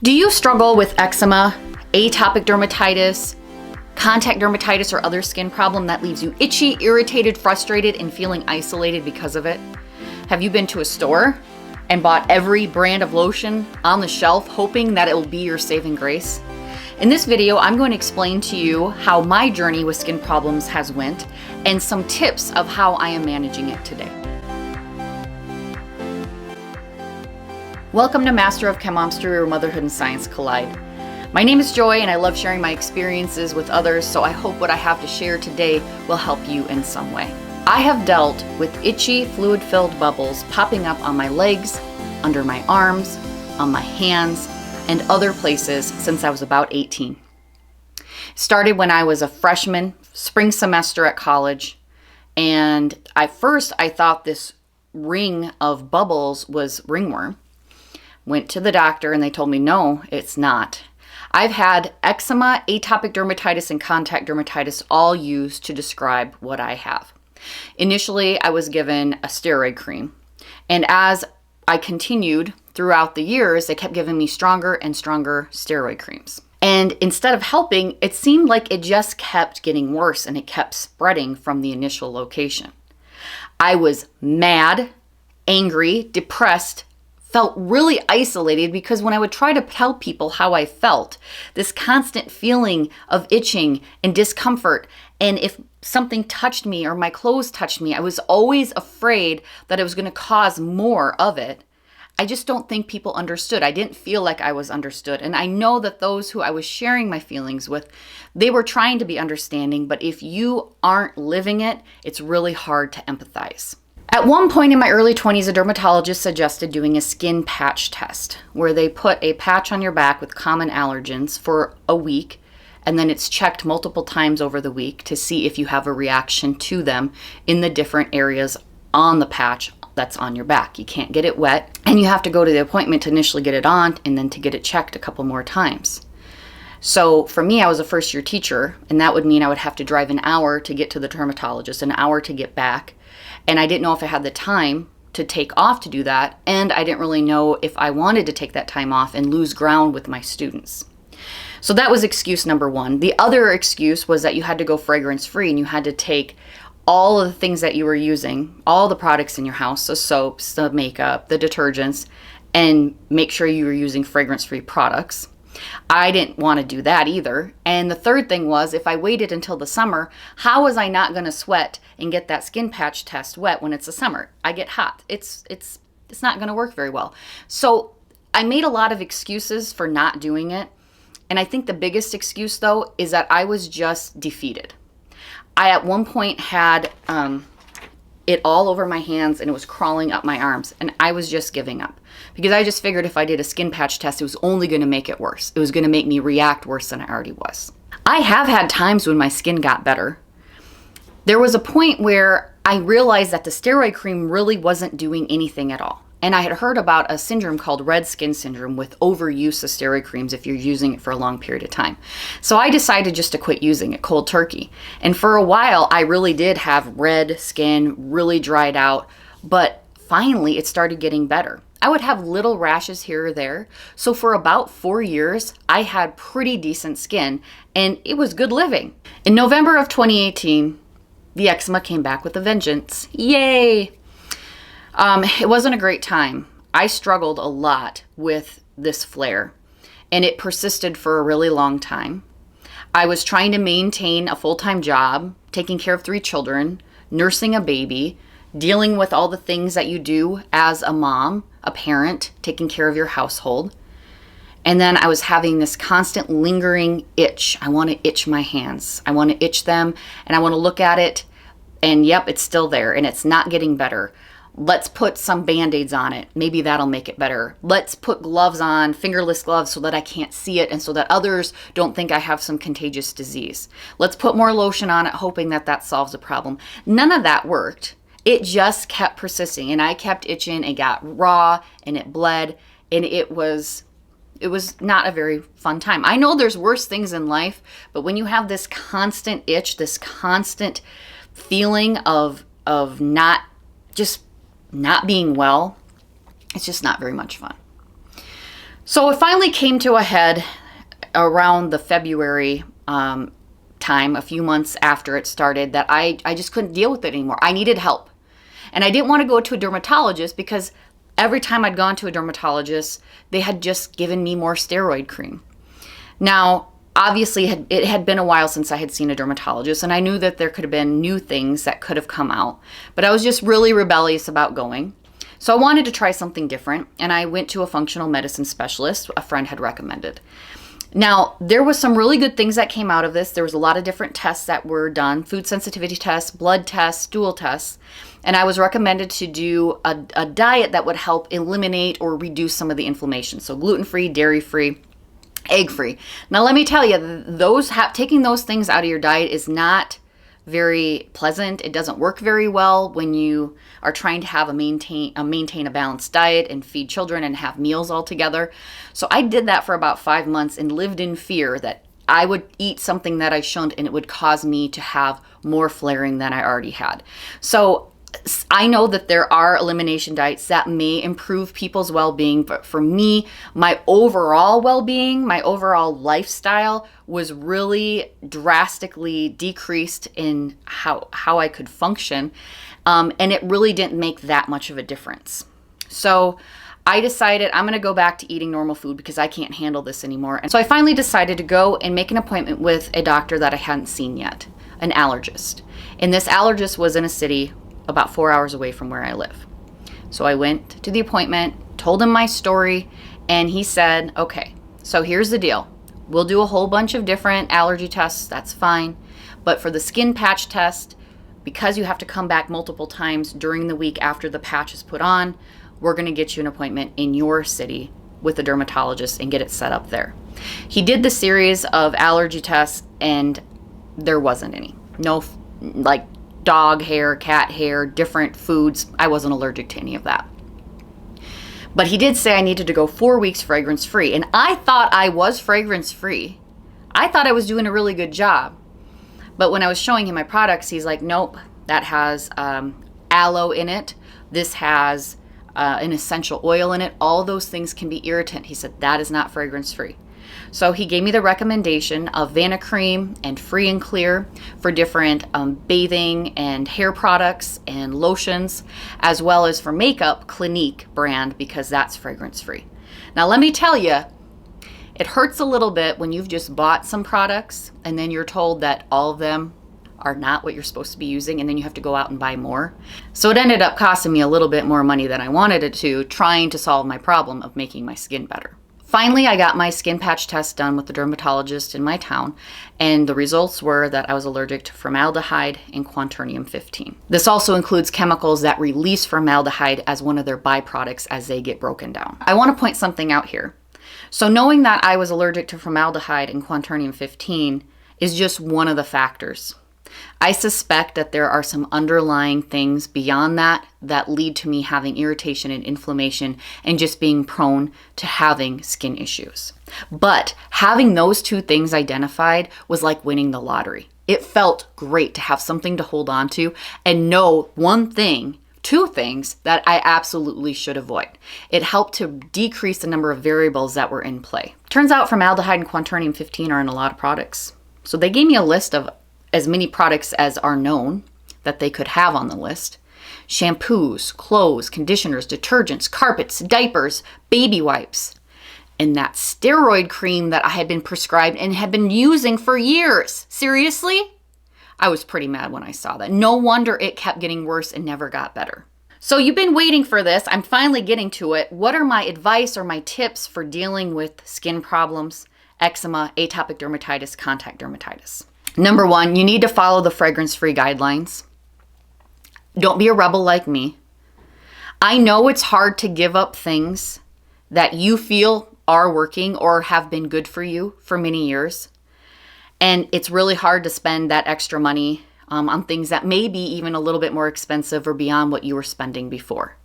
Do you struggle with eczema, atopic dermatitis, contact dermatitis, or other skin problem that leaves you itchy, irritated, frustrated, and feeling isolated because of it? Have you been to a store and bought every brand of lotion on the shelf hoping that it will be your saving grace? In this video, I'm going to explain to you how my journey with skin problems has went and some tips of how I am managing it today. Welcome to Master of Chemomstry, where motherhood and science collide. My name is Joy and I love sharing my experiences with others, so I hope what I have to share today will help you in some way. I have dealt with itchy, fluid-filled bubbles popping up on my legs, under my arms, on my hands, and other places since I was about 18. It started when I was a freshman, spring semester at college, and at first I thought this ring of bubbles was ringworm. Went to the doctor and they told me, no, it's not. I've had eczema, atopic dermatitis, and contact dermatitis all used to describe what I have. Initially, I was given a steroid cream. And as I continued throughout the years, they kept giving me stronger and stronger steroid creams. And instead of helping, it seemed like it just kept getting worse and it kept spreading from the initial location. I was mad, angry, depressed, felt really isolated because when I would try to tell people how I felt, this constant feeling of itching and discomfort, and if something touched me or my clothes touched me, I was always afraid that it was going to cause more of it. I just don't think people understood. I didn't feel like I was understood. And I know that those who I was sharing my feelings with, they were trying to be understanding, but if you aren't living it, it's really hard to empathize. At one point in my early 20s, a dermatologist suggested doing a skin patch test where they put a patch on your back with common allergens for a week, and then it's checked multiple times over the week to see if you have a reaction to them in the different areas on the patch that's on your back. You can't get it wet, and you have to go to the appointment to initially get it on and then to get it checked a couple more times. So for me, I was a first-year teacher, and that would mean I would have to drive an hour to get to the dermatologist, an hour to get back. And I didn't know if I had the time to take off to do that, and I didn't really know if I wanted to take that time off and lose ground with my students. So that was excuse number one. The other excuse was that you had to go fragrance-free and you had to take all of the things that you were using, all the products in your house, the soaps, the makeup, the detergents, and make sure you were using fragrance-free products. I didn't want to do that either. And the third thing was, if I waited until the summer, how was I not going to sweat and get that skin patch test wet when it's the summer? I get hot. It's not going to work very well. So I made a lot of excuses for not doing it. And I think the biggest excuse, though, is that I was just defeated. I at one point had it all over my hands and it was crawling up my arms, and I was just giving up because I just figured if I did a skin patch test, it was only going to make it worse. It was going to make me react worse than I already was. I have had times when my skin got better. There was a point where I realized that the steroid cream really wasn't doing anything at all. And I had heard about a syndrome called red skin syndrome with overuse of steroid creams if you're using it for a long period of time. So I decided just to quit using it cold turkey. And for a while, I really did have red skin, really dried out, but finally it started getting better. I would have little rashes here or there. So for about 4 years, I had pretty decent skin and it was good living. In November of 2018, the eczema came back with a vengeance. Yay! It wasn't a great time. I struggled a lot with this flare, and it persisted for a really long time. I was trying to maintain a full-time job, taking care of 3 children, nursing a baby, dealing with all the things that you do as a mom, a parent, taking care of your household. And then I was having this constant lingering itch. I want to itch my hands. I want to itch them, and I want to look at it, and yep, it's still there, and it's not getting better. Let's put some Band-Aids on it. Maybe that'll make it better. Let's put gloves on, fingerless gloves, so that I can't see it and so that others don't think I have some contagious disease. Let's put more lotion on it, hoping that that solves the problem. None of that worked. It just kept persisting, and I kept itching. It got raw, and it bled, and it was not a very fun time. I know there's worse things in life, but when you have this constant itch, this constant feeling of not being well, it's just not very much fun. So it finally came to a head around the February time, a few months after it started, that I just couldn't deal with it anymore. I needed help. And I didn't want to go to a dermatologist because every time I'd gone to a dermatologist, they had just given me more steroid cream. Now, obviously, it had been a while since I had seen a dermatologist, and I knew that there could have been new things that could have come out, but I was just really rebellious about going. So I wanted to try something different, and I went to a functional medicine specialist a friend had recommended. Now, there was some really good things that came out of this. There was a lot of different tests that were done, food sensitivity tests, blood tests, stool tests, and I was recommended to do a diet that would help eliminate or reduce some of the inflammation. So gluten-free, dairy-free, egg-free. Now, let me tell you, taking those things out of your diet is not very pleasant. It doesn't work very well when you are trying to maintain a balanced diet and feed children and have meals all together. So I did that for about 5 months and lived in fear that I would eat something that I shouldn't and it would cause me to have more flaring than I already had. So I know that there are elimination diets that may improve people's well-being, but for me, my overall well-being, my overall lifestyle was really drastically decreased in how I could function, and it really didn't make that much of a difference. So I decided I'm going to go back to eating normal food because I can't handle this anymore. And so I finally decided to go and make an appointment with a doctor that I hadn't seen yet, an allergist. And this allergist was in a city about 4 hours away from where I live. So I went to the appointment, told him my story, and he said, okay, so here's the deal. We'll do a whole bunch of different allergy tests, that's fine. But for the skin patch test, because you have to come back multiple times during the week after the patch is put on, we're gonna get you an appointment in your city with a dermatologist and get it set up there. He did the series of allergy tests and there wasn't any. No, like dog hair, cat hair, different foods. I wasn't allergic to any of that. But he did say I needed to go 4 weeks fragrance free. And I thought I was fragrance free. I thought I was doing a really good job. But when I was showing him my products, he's like, nope, that has aloe in it. This has an essential oil in it. All those things can be irritant. He said, that is not fragrance free. So he gave me the recommendation of Vanicream and Free and Clear for different bathing and hair products and lotions, as well as for makeup, Clinique brand, because that's fragrance free. Now let me tell you, it hurts a little bit when you've just bought some products and then you're told that all of them are not what you're supposed to be using, and then you have to go out and buy more. So it ended up costing me a little bit more money than I wanted it to, trying to solve my problem of making my skin better. Finally, I got my skin patch test done with the dermatologist in my town, and the results were that I was allergic to formaldehyde and quaternium-15. This also includes chemicals that release formaldehyde as one of their byproducts as they get broken down. I want to point something out here. So knowing that I was allergic to formaldehyde and quaternium-15 is just one of the factors. I suspect that there are some underlying things beyond that that lead to me having irritation and inflammation and just being prone to having skin issues. But having those two things identified was like winning the lottery. It felt great to have something to hold on to and know two things that I absolutely should avoid. It helped to decrease the number of variables that were in play. Turns out formaldehyde and quaternium-15 are in a lot of products. So they gave me a list of as many products as are known that they could have on the list. Shampoos, clothes, conditioners, detergents, carpets, diapers, baby wipes. And that steroid cream that I had been prescribed and had been using for years. Seriously? I was pretty mad when I saw that. No wonder it kept getting worse and never got better. So you've been waiting for this. I'm finally getting to it. What are my advice or my tips for dealing with skin problems, eczema, atopic dermatitis, contact dermatitis? Number one, you need to follow the fragrance-free guidelines. Don't be a rebel like me. I know it's hard to give up things that you feel are working or have been good for you for many years. And it's really hard to spend that extra money on things that may be even a little bit more expensive or beyond what you were spending before.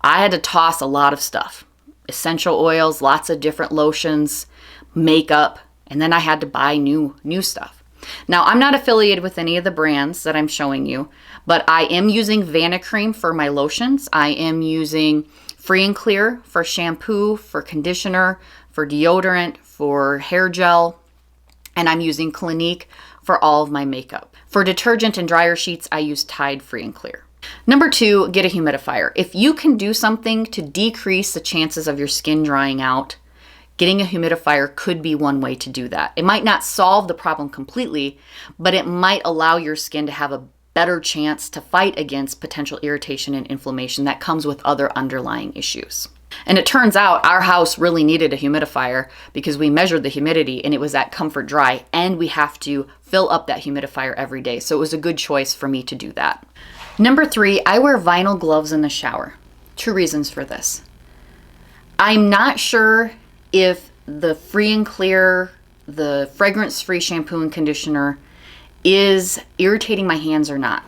I had to toss a lot of stuff. Essential oils, lots of different lotions, makeup, and then I had to buy new stuff. Now, I'm not affiliated with any of the brands that I'm showing you, but I am using Vanicream for my lotions. I am using Free and Clear for shampoo, for conditioner, for deodorant, for hair gel, and I'm using Clinique for all of my makeup. For detergent and dryer sheets, I use Tide Free and Clear. Number 2, get a humidifier. If you can do something to decrease the chances of your skin drying out, getting a humidifier could be one way to do that. It might not solve the problem completely, but it might allow your skin to have a better chance to fight against potential irritation and inflammation that comes with other underlying issues. And it turns out our house really needed a humidifier because we measured the humidity and it was at Comfort Dry, and we have to fill up that humidifier every day. So it was a good choice for me to do that. Number 3, I wear vinyl gloves in the shower. 2 reasons for this. I'm not sure if the Free and Clear, the fragrance-free shampoo and conditioner is irritating my hands or not.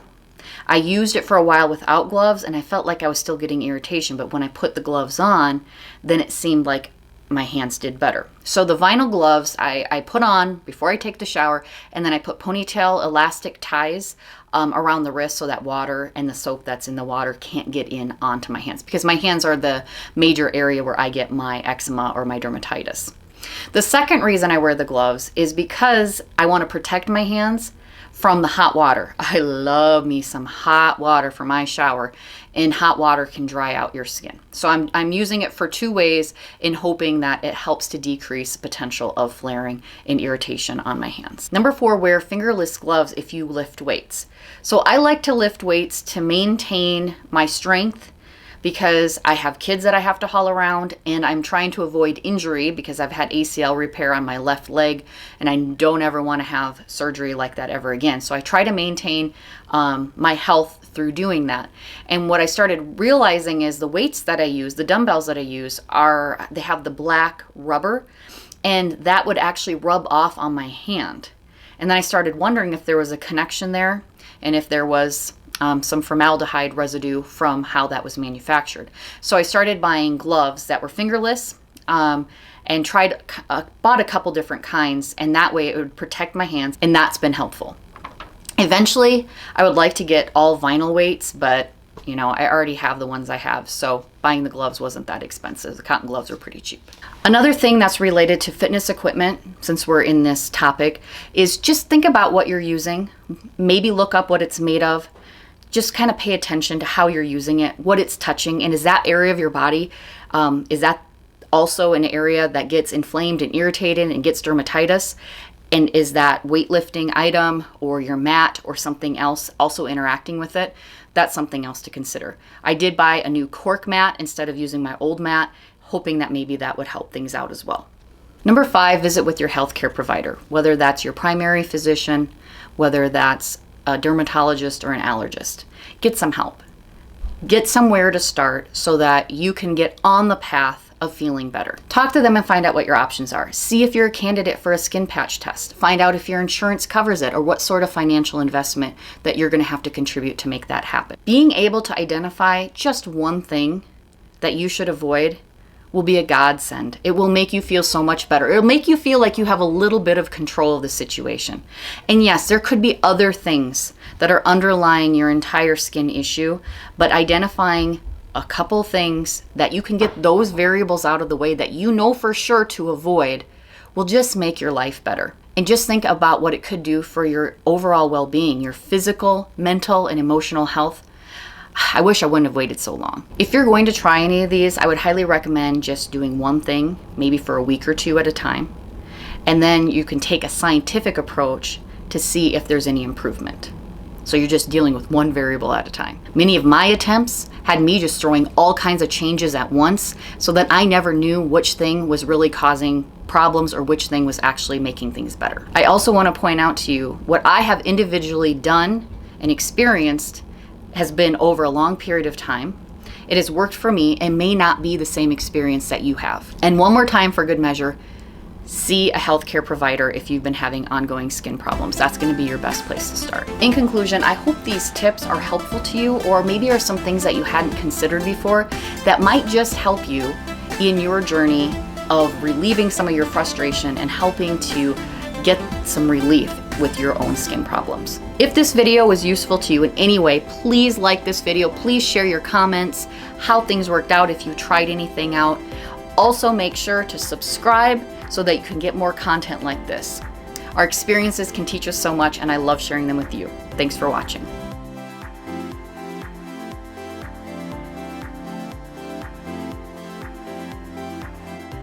I used it for a while without gloves and I felt like I was still getting irritation, but when I put the gloves on, then it seemed like my hands did better. So the vinyl gloves I put on before I take the shower, and then I put ponytail elastic ties around the wrist so that water and the soap that's in the water can't get in onto my hands, because my hands are the major area where I get my eczema or my dermatitis. The second reason I wear the gloves is because I want to protect my hands from the hot water. I love me some hot water for my shower, and hot water can dry out your skin. So I'm using it for 2 ways in hoping that it helps to decrease potential of flaring and irritation on my hands. Number 4, wear fingerless gloves if you lift weights. So I like to lift weights to maintain my strength, because I have kids that I have to haul around, and I'm trying to avoid injury because I've had ACL repair on my left leg and I don't ever want to have surgery like that ever again. So I try to maintain my health through doing that. And what I started realizing is the weights that I use, the dumbbells that I use, they have the black rubber, and that would actually rub off on my hand. And then I started wondering if there was a connection there and if there was some formaldehyde residue from how that was manufactured. So I started buying gloves that were fingerless and bought a couple different kinds, and that way it would protect my hands, and that's been helpful. Eventually, I would like to get all vinyl weights, but I already have the ones I have, so buying the gloves wasn't that expensive. The cotton gloves were pretty cheap. Another thing that's related to fitness equipment, since we're in this topic, is just think about what you're using. Maybe look up what it's made of. Just kind of pay attention to how you're using it, what it's touching, and is that area of your body, is that also an area that gets inflamed and irritated and gets dermatitis? And is that weightlifting item or your mat or something else also interacting with it? That's something else to consider. I did buy a new cork mat instead of using my old mat, hoping that maybe that would help things out as well. Number 5, visit with your healthcare provider, whether that's your primary physician, whether that's a dermatologist or an allergist. Get some help. Get somewhere to start so that you can get on the path of feeling better. Talk to them and find out what your options are. See if you're a candidate for a skin patch test. Find out if your insurance covers it or what sort of financial investment that you're going to have to contribute to make that happen. Being able to identify just one thing that you should avoid will be a godsend. It will make you feel so much better. It'll make you feel like you have a little bit of control of the situation. And yes, there could be other things that are underlying your entire skin issue, but identifying a couple things that you can get those variables out of the way that you know for sure to avoid will just make your life better. And just think about what it could do for your overall well-being, your physical, mental, and emotional health. I wish I wouldn't have waited so long. If you're going to try any of these, I would highly recommend just doing one thing, maybe for a week or 2 at a time. And then you can take a scientific approach to see if there's any improvement. So you're just dealing with one variable at a time. Many of my attempts had me just throwing all kinds of changes at once so that I never knew which thing was really causing problems or which thing was actually making things better. I also want to point out to you what I have individually done and experienced has been over a long period of time. It has worked for me and may not be the same experience that you have. And one more time for good measure, see a healthcare provider if you've been having ongoing skin problems. That's going to be your best place to start. In conclusion, I hope these tips are helpful to you, or maybe are some things that you hadn't considered before that might just help you in your journey of relieving some of your frustration and helping to get some relief. with your own skin problems. If this video was useful to you in any way, please like this video. Please share your comments, how things worked out if you tried anything out. Also, make sure to subscribe so that you can get more content like this. Our experiences can teach us so much, and I love sharing them with you. Thanks for watching.